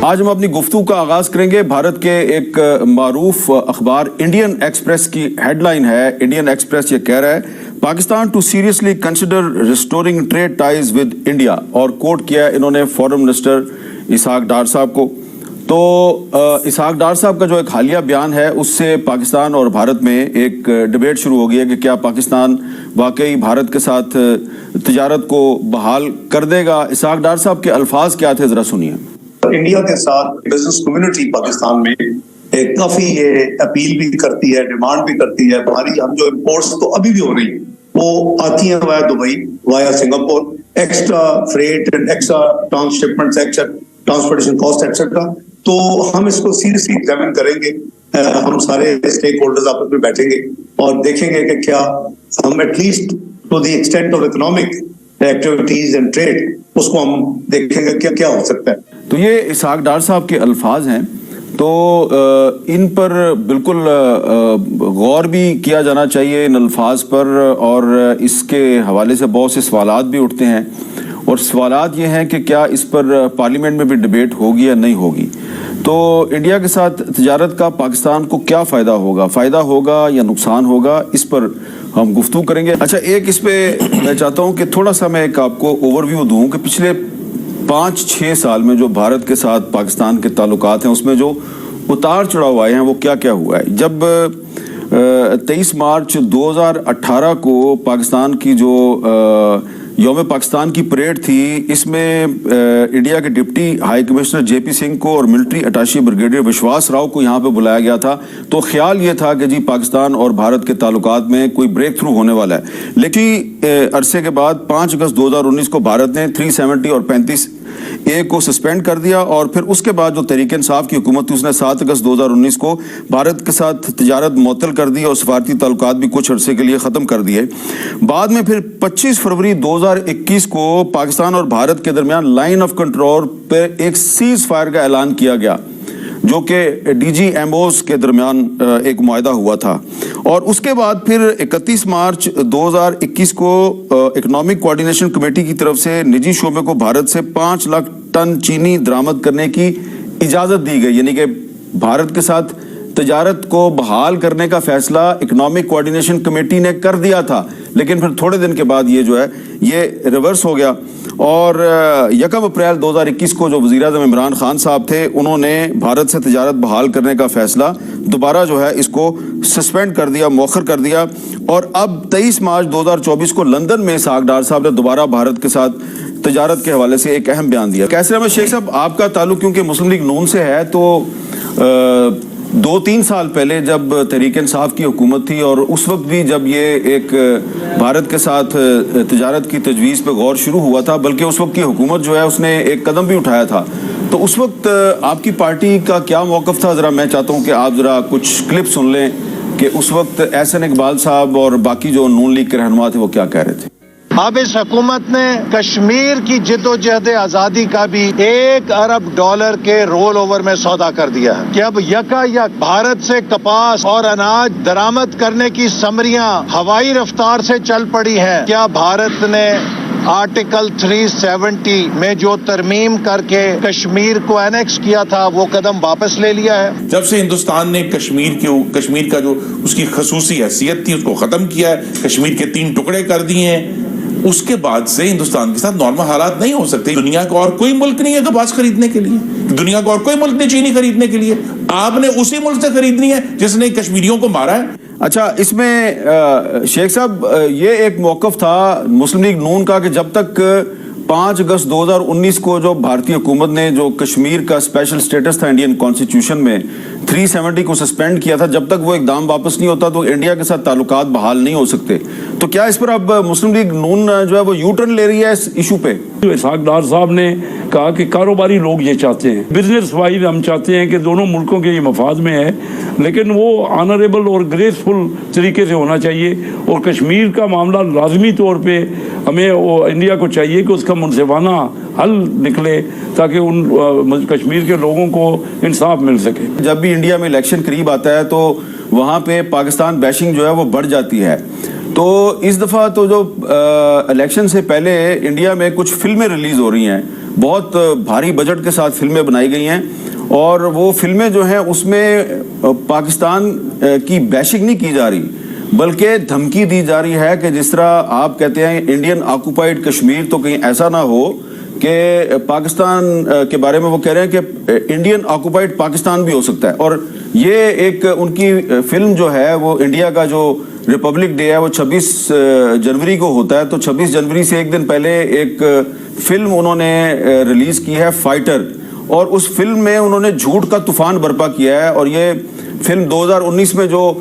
آج ہم اپنی گفتگو کا آغاز کریں گے بھارت کے ایک معروف اخبار انڈین ایکسپریس کی ہیڈ لائن ہے. انڈین ایکسپریس یہ کہہ رہا ہے Pakistan to seriously consider restoring trade ties with India, اور کوٹ کیا ہے انہوں نے فارن منسٹر اسحاق ڈار صاحب کو. تو اسحاق ڈار صاحب کا جو ایک حالیہ بیان ہے اس سے پاکستان اور بھارت میں ایک ڈیبیٹ شروع ہو گئی ہے کہ کیا پاکستان واقعی بھارت کے ساتھ تجارت کو بحال کر دے گا. اسحاق ڈار صاحب کے الفاظ کیا تھے, ذرا سنیے. انڈیا کے ساتھ بزنس کمیونٹی پاکستان میں کافی یہ اپیل بھی کرتی ہے, ڈیمانڈ بھی کرتی ہے. ہماری ہم جو امپورٹس تو ابھی بھی ہو رہی ہیں وہ آتی ہیں via Dubai, via Singapore, extra freight and extra transhipment, transportation cost etcetera. تو ہم اس کو سیریسلی ایگزامن کریں گے. ہم سارے اسٹیک ہولڈرز آپس میں بیٹھیں گے اور دیکھیں گے کہ کیا ہم at least to the extent of economic activities and trade اس کو ہم دیکھیں گے کیا ہو سکتا ہے. تو یہ اسحاق ڈار صاحب کے الفاظ ہیں, تو ان پر بالکل غور بھی کیا جانا چاہیے ان الفاظ پر, اور اس کے حوالے سے بہت سے سوالات بھی اٹھتے ہیں, اور سوالات یہ ہیں کہ کیا اس پر پارلیمنٹ میں بھی ڈیبیٹ ہوگی یا نہیں ہوگی. تو انڈیا کے ساتھ تجارت کا پاکستان کو کیا فائدہ ہوگا یا نقصان ہوگا, اس پر ہم گفتگو کریں گے. اچھا, ایک اس پہ میں چاہتا ہوں کہ تھوڑا سا میں ایک آپ کو اوور ویو دوں کہ پچھلے 5-6 سال میں جو بھارت کے ساتھ پاکستان کے تعلقات ہیں اس میں جو اتار چڑھاؤ آئے ہیں وہ کیا کیا ہوا ہے. جب 23 مارچ 2018 کو پاکستان کی جو یوم پاکستان کی پریڈ تھی, اس میں انڈیا کے ڈپٹی ہائی کمشنر جے پی سنگھ کو اور ملٹری اٹاشی بریگیڈیئر وشواس راؤ کو یہاں پہ بلایا گیا تھا. تو خیال یہ تھا کہ جی پاکستان اور بھارت کے تعلقات میں کوئی بریک تھرو ہونے والا ہے. لیکن عرصے کے بعد 5 اگست 2019 کو بھارت نے 370 اور 35A کو سسپینڈ کر دیا, اور پھر اس کے بعد جو تحریک انصاف کی حکومت تھی اس نے 7 اگست 2019 کو بھارت کے ساتھ تجارت معطل کر دی اور سفارتی تعلقات بھی کچھ عرصے کے لیے ختم کر دیے. بعد میں پھر 25 فروری 2021 کو پاکستان اور بھارت کے درمیان لائن آف کنٹرول پہ ایک سیز فائر کا اعلان کیا گیا, جو کہ ڈی جی ایم اوز کے درمیان ایک معاہدہ ہوا تھا. اور اس کے بعد پھر 31 مارچ 2021 کو اکنامک کوارڈینیشن کمیٹی کی طرف سے نجی شعبے کو بھارت سے 5 لاکھ ٹن چینی درآمد کرنے کی اجازت دی گئی. یعنی کہ بھارت کے ساتھ تجارت کو بحال کرنے کا فیصلہ اکنامک کوارڈینیشن کمیٹی نے کر دیا تھا, لیکن پھر تھوڑے دن کے بعد یہ جو ہے یہ ریورس ہو گیا. اور 1 اپریل 2021 کو جو وزیر اعظم عمران خان صاحب تھے انہوں نے بھارت سے تجارت بحال کرنے کا فیصلہ دوبارہ جو ہے اس کو سسپینڈ کر دیا, مؤخر کر دیا. اور اب 23 مارچ 2024 کو لندن میں اسحاق ڈار صاحب نے دوبارہ بھارت کے ساتھ تجارت کے حوالے سے ایک اہم بیان دیا. کیسر احمد شیخ صاحب, آپ کا تعلق کیونکہ مسلم لیگ نون سے ہے, تو 2-3 سال پہلے جب تحریک انصاف کی حکومت تھی اور اس وقت بھی جب یہ ایک بھارت کے ساتھ تجارت کی تجویز پہ غور شروع ہوا تھا, بلکہ اس وقت کی حکومت جو ہے اس نے ایک قدم بھی اٹھایا تھا, تو اس وقت آپ کی پارٹی کا کیا موقف تھا؟ ذرا میں چاہتا ہوں کہ آپ ذرا کچھ کلپ سن لیں کہ اس وقت احسن اقبال صاحب اور باقی جو نون لیگ کے رہنما تھے وہ کیا کہہ رہے تھے. اب اس حکومت نے کشمیر کی جد و جہد آزادی کا بھی $1 ارب کے رول اوور میں سودا کر دیا ہے کہ اب یک بھارت سے کپاس اور اناج درآمد کرنے کی سمریاں ہوائی رفتار سے چل پڑی ہیں. کیا بھارت نے آرٹیکل 370 میں جو ترمیم کر کے کشمیر کو اینیکس کیا تھا وہ قدم واپس لے لیا ہے؟ جب سے ہندوستان نے کشمیر کا جو اس کی خصوصی حیثیت تھی اس کو ختم کیا ہے, کشمیر کے 3 ٹکڑے کر دیے ہیں, اس کے بعد سے ہندوستان کے ساتھ نارمل حالات نہیں ہو سکتے. دنیا کا اور کوئی ملک نہیں ہے کپاس خریدنے کے لیے, دنیا کا اور کوئی ملک نہیں چینی خریدنے کے لیے. آپ نے اسی ملک سے خریدنی ہے جس نے کشمیریوں کو مارا ہے. اچھا, اس میں شیخ صاحب یہ ایک موقف تھا مسلم لیگ نون کا کہ جب تک 5 اگست 2019 کو جو بھارتی حکومت نے جو کشمیر کا اسپیشل سٹیٹس تھا انڈین کانسٹیٹیوشن میں 370 کو سسپینڈ کیا تھا, جب تک وہ اقدام واپس نہیں ہوتا تو انڈیا کے ساتھ تعلقات بحال نہیں ہو سکتے. تو کیا اس پر اب مسلم لیگ نون جو ہے وہ یو ٹرن لے رہی ہے اس ایشو پہ؟ اسحاق ڈار صاحب نے کہا کہ کاروباری لوگ یہ چاہتے ہیں, بزنس وائز ہم چاہتے ہیں کہ دونوں ملکوں کے یہ مفاد میں ہے, لیکن وہ آنریبل اور گریسفل طریقے سے ہونا چاہیے. اور کشمیر کا معاملہ لازمی طور پہ ہمیں انڈیا کو چاہیے کہ اس کا منصفانہ حل نکلے تاکہ ان کشمیر کے لوگوں کو انصاف مل سکے. جب بھی انڈیا میں الیکشن قریب آتا ہے تو وہاں پہ پاکستان بیشنگ جو ہے وہ بڑھ جاتی ہے. تو اس دفعہ تو جو الیکشن سے پہلے انڈیا میں کچھ فلمیں ریلیز ہو رہی ہیں بہت بھاری بجٹ کے ساتھ فلمیں بنائی گئی ہیں، اور وہ فلمیں جو ہیں اس میں پاکستان کی بیشنگ نہیں کی جا رہی، بلکہ دھمکی دی جا رہی ہے کہ جس طرح آپ کہتے ہیں انڈین آکوپائڈ کشمیر، تو کہیں ایسا نہ ہو کہ پاکستان کے بارے میں وہ کہہ رہے ہیں کہ انڈین آکوپائڈ پاکستان بھی ہو سکتا ہے۔ اور یہ ایک ان کی فلم جو ہے وہ انڈیا کا جو ریپبلک ڈے ہے وہ 26 جنوری کو ہوتا ہے، تو 26 جنوری سے ایک دن پہلے ایک فلم انہوں نے ریلیز کی ہے فائٹر، اور اس فلم میں انہوں نے جھوٹ کا طوفان برپا کیا ہے۔ اور یہ فلم 2019 میں جو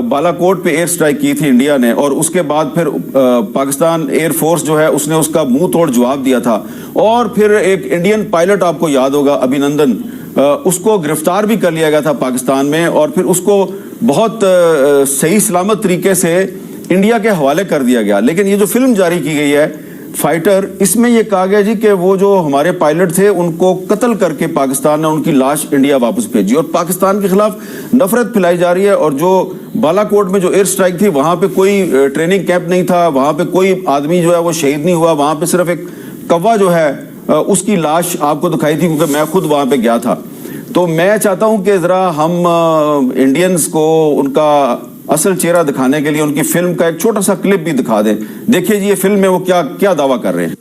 بالا کوٹ پہ ایئر سٹرائک کی تھی انڈیا نے، اور اس کے بعد پھر پاکستان ایئر فورس جو ہے اس نے اس کا منہ توڑ جواب دیا تھا، اور پھر ایک انڈین پائلٹ آپ کو یاد ہوگا ابھینندن، اس کو گرفتار بھی کر لیا گیا تھا پاکستان میں، اور پھر اس کو بہت صحیح سلامت طریقے سے انڈیا کے حوالے کر دیا گیا۔ لیکن یہ جو فلم جاری کی گئی ہے فائٹر، اس میں یہ کہا گیا جی کہ وہ جو ہمارے پائلٹ تھے ان کو قتل کر کے پاکستان نے ان کی لاش انڈیا واپس بھیجی، اور پاکستان کے خلاف نفرت پھیلائی جا رہی ہے۔ اور جو بالا کوٹ میں جو ایئر سٹرائک تھی وہاں پہ کوئی ٹریننگ کیمپ نہیں تھا، وہاں پہ کوئی آدمی جو ہے وہ شہید نہیں ہوا، وہاں پہ صرف ایک کوا جو ہے اس کی لاش آپ کو دکھائی تھی، کیونکہ میں خود وہاں پہ گیا تھا۔ تو میں چاہتا ہوں کہ ذرا ہم انڈینز کو ان کا اصل چہرہ دکھانے کے لیے ان کی فلم کا ایک چھوٹا سا کلپ بھی دکھا دیں۔ دیکھیے جی یہ فلم میں وہ کیا دعویٰ کر رہے ہیں۔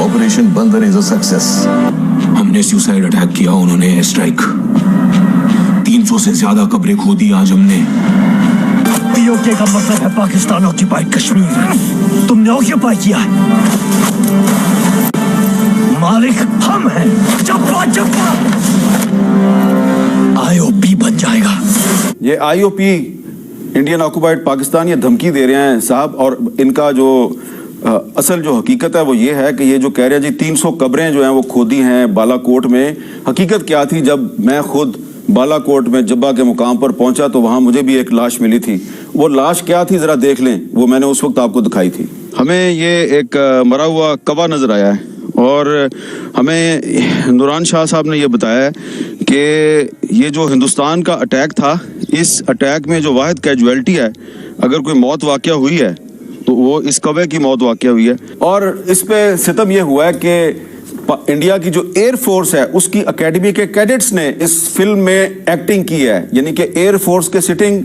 آپریشن بندر از اے سکسیس۔ ہم نے سیوسائڈ اٹیک کیا، انہوں نے اسٹرائک، 300 سے زیادہ قبریں کھودی آج ہم نے۔ POK کا مطلب ہے پاکستان آکیپائڈ کشمیر، تم نے آکیپائی کیا ہے، مالک ہم ہیں، چپا چپا IOP بن جائے گا۔ یہ IOP انڈین آکوپائڈ پاکستان یہ دھمکی دے رہے ہیں صاحب، اور ان کا جو اصل جو حقیقت ہے وہ یہ ہے کہ یہ جو کہہ رہے ہیں جی 300 قبریں جو ہیں وہ کھودی ہیں بالا کوٹ میں، حقیقت کیا تھی؟ جب میں خود بالا کوٹ میں جبہ کے مقام پر پہنچا تو وہاں مجھے بھی ایک لاش ملی تھی۔ وہ لاش کیا تھی ذرا دیکھ لیں، وہ میں نے اس وقت آپ کو دکھائی تھی۔ ہمیں یہ ایک مرا ہوا کوا نظر آیا ہے، اور ہمیں نوران شاہ صاحب نے یہ بتایا ہے کہ یہ جو ہندوستان کا اٹیک تھا، اس اٹیک میں جو واحد کیجویلٹی ہے، اگر کوئی موت واقع ہوئی ہے تو وہ اس کوے کی موت واقع ہوئی ہے۔ اور اس پہ ستم یہ ہوا ہے کہ انڈیا کی جو ایئر فورس ہے اس کی اکیڈمی کے کیڈٹس نے اس فلم میں ایکٹنگ کی ہے، یعنی کہ ایئر فورس کے سٹنگ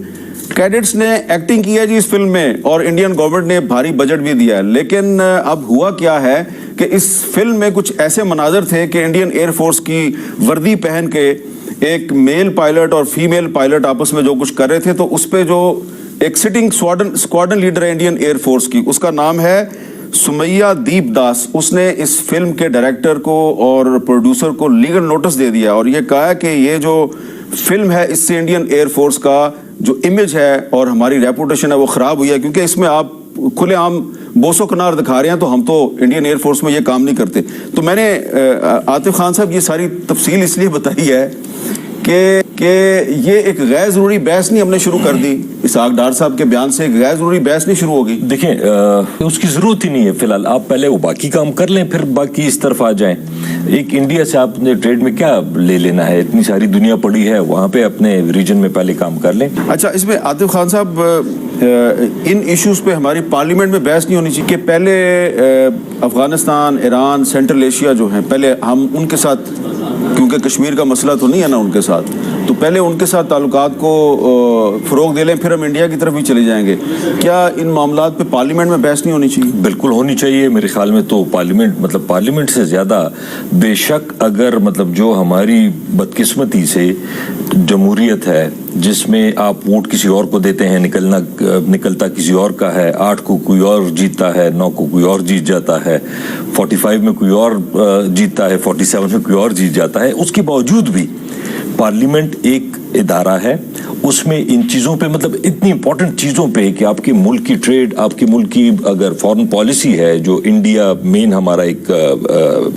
کیڈٹس نے ایکٹنگ کی ہے جی اس فلم میں، اور انڈین گورنمنٹ نے بھاری بجٹ بھی دیا ہے۔ لیکن اب ہوا کیا ہے کہ اس فلم میں کچھ ایسے مناظر تھے کہ انڈین ایئر فورس کی وردی پہن کے ایک میل پائلٹ اور فیمیل پائلٹ آپس میں جو کچھ کر رہے تھے، تو اس پہ جو ایک سٹنگ اسکواڈن لیڈر ہے انڈین ایئر فورس کی، اس کا نام ہے سمیہ دیپ داس، اس نے اس فلم کے ڈائریکٹر کو اور پروڈیوسر کو لیگل نوٹس دے دیا، اور یہ کہا ہے کہ یہ جو فلم ہے اس سے انڈین ایئر فورس کا جو امیج ہے اور ہماری ریپوٹیشن ہے وہ خراب ہوئی ہے، کیونکہ اس میں آپ کھلے عام بوس و کنار دکھا رہے ہیں، تو ہم تو انڈین ایئر فورس میں یہ کام نہیں کرتے۔ تو میں نے عاطف خان صاحب یہ ساری تفصیل اس لیے بتائی ہے کہ یہ ایک غیر ضروری بحث نہیں ہم نے شروع کر دی، اسحاق ڈار صاحب کے بیان سے ایک غیر ضروری بحث نہیں شروع ہوگی۔ دیکھیں اس کی ضرورت ہی نہیں ہے، فی الحال آپ پہلے وہ باقی کام کر لیں، پھر باقی اس طرف آ جائیں۔ ایک انڈیا سے آپ نے ٹریڈ میں کیا لے لینا ہے؟ اتنی ساری دنیا پڑی ہے، وہاں پہ اپنے ریجن میں پہلے کام کر لیں۔ اچھا، اس میں عاطف خان صاحب ان ایشوز پہ ہماری پارلیمنٹ میں بحث نہیں ہونی چاہیے کہ پہلے افغانستان، ایران، سینٹرل ایشیا جو ہیں، پہلے ہم ان کے ساتھ، کیونکہ کشمیر کا مسئلہ تو نہیں ہے نا ان کے ساتھ، تو پہلے ان کے ساتھ تعلقات کو فروغ دے لیں، پھر ہم انڈیا کی طرف بھی چلے جائیں گے۔ کیا ان معاملات پہ پارلیمنٹ میں بحث نہیں ہونی چاہیے؟ بالکل ہونی چاہیے میرے خیال میں۔ تو پارلیمنٹ سے زیادہ بے شک اگر جو ہماری بدقسمتی سے جمہوریت ہے، جس میں آپ ووٹ کسی اور کو دیتے ہیں، نکلتا کسی اور کا ہے، 8 کو کوئی اور جیتتا ہے، 9 کو کوئی اور جیت جاتا ہے، 45 میں کوئی اور جیتتا ہے، 47 میں کوئی اور جیت جاتا ہے، اس کے باوجود بھی پارلیمنٹ ایک ادارہ ہے، اس میں ان چیزوں پہ اتنی امپورٹنٹ چیزوں پہ کہ آپ کے ملک کی ٹریڈ، آپ کے ملک کی اگر فارن پالیسی ہے جو انڈیا مین ہمارا ایک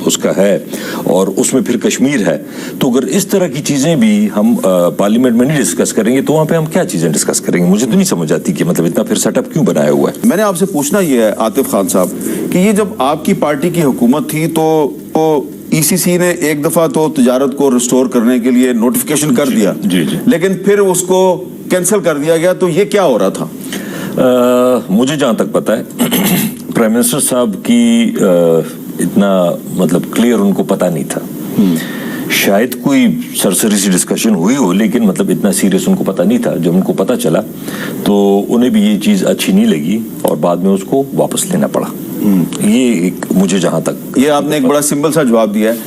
اس کا ہے، اور اس میں پھر کشمیر ہے، تو اگر اس طرح کی چیزیں بھی ہم پارلیمنٹ میں نہیں ڈسکس کریں گے تو وہاں پہ ہم کیا چیزیں ڈسکس کریں گے؟ مجھے تو نہیں سمجھ آتی کہ اتنا پھر سیٹ اپ کیوں بنایا ہوا ہے۔ میں نے آپ سے پوچھنا یہ ہے عاطف خان صاحب کہ یہ جب آپ کی پارٹی کی حکومت تھی تو ECC نے ایک دفعہ تو تجارت کو ریسٹور کرنے کے لیے نوٹیفیکیشن کر دیا, جی جی, لیکن پھر اس کو کینسل کر دیا گیا, تو یہ کیا ہو رہا تھا؟ مجھے جہاں تک پتا ہے پرائم منسٹر صاحب کی اتنا مطلب کلیئر ان کو پتا نہیں تھا. شاید کوئی سرسری سی ڈسکشن ہوئی ہو, لیکن مطلب اتنا سیریس ان کو پتا نہیں تھا. جب ان کو پتا چلا تو انہیں بھی یہ چیز اچھی نہیں لگی اور بعد میں اس کو واپس لینا پڑا. یہ مجھے جہاں تک, یہ آپ نے ایک بڑا سمپل سا جواب دیا ہے.